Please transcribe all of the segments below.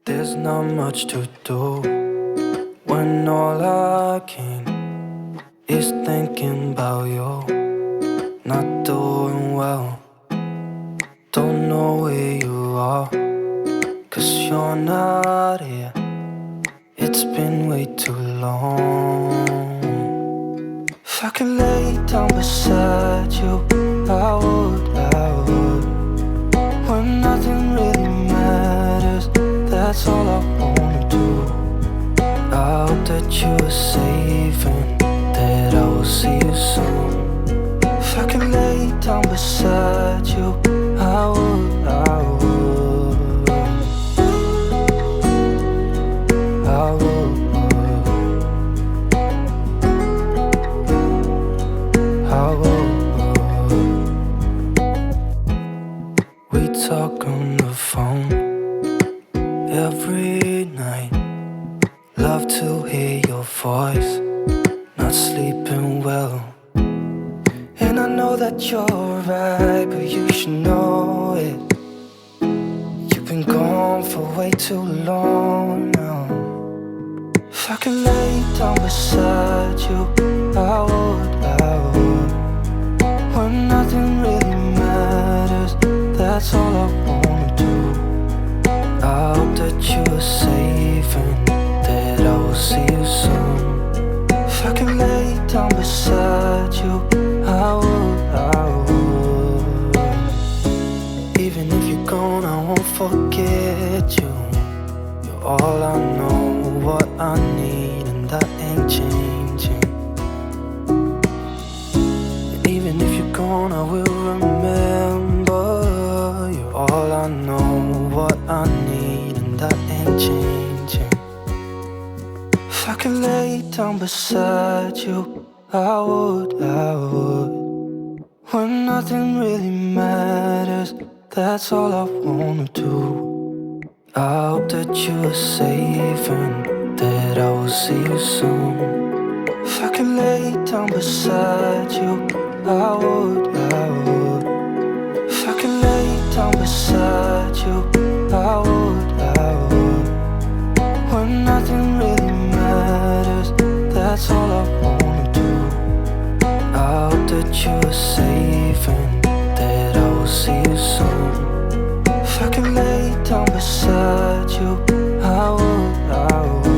There's not much to do when all I can is thinking about you. Not doing well, don't know where you are, 'cause you're not here. It's been way too long. If I could lay down beside you, I would. When nothing really matters, that's all I wanna do. I hope that you are safe and that I will see you soon. If I could lay down beside you, I would. I would. We talk on the phone every night. Love to hear your voice. Not sleeping well, and I know that you're right, but you should know it. You've been gone for way too long now. If I could lay down beside you, I would. When nothing really matters, that's all I wanna do. I hope that you are safe and that I will see you soon. If I could lay down beside you, I would. Even if you're gone, I won't forget you. You're all I know, what I need, and that ain't changing. And even if you're gone, I will remember. You're all I know, what I need, and that ain't changing. If I could lay down beside you, I would. When nothing really matters, that's all I wanna do. I hope that you are safe and that I will see you soon. If I could lay down beside you, I would. If I could lay down beside you, I would. When nothing really matters, that's all I wanna do. I hope that you are safe and that I will see you soon. If I could lay down beside you, I would. I would.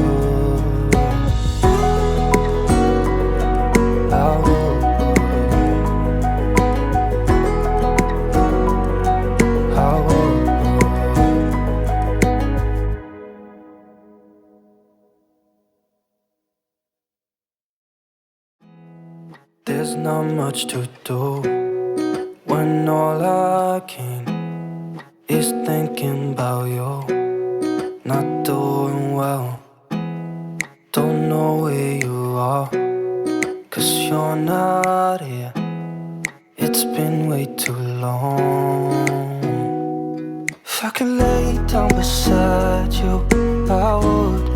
There's not much to do when all I can is thinking about you. Not doing well, don't know where you are, 'cause you're not here. It's been way too long. If I could lay down beside you, I would.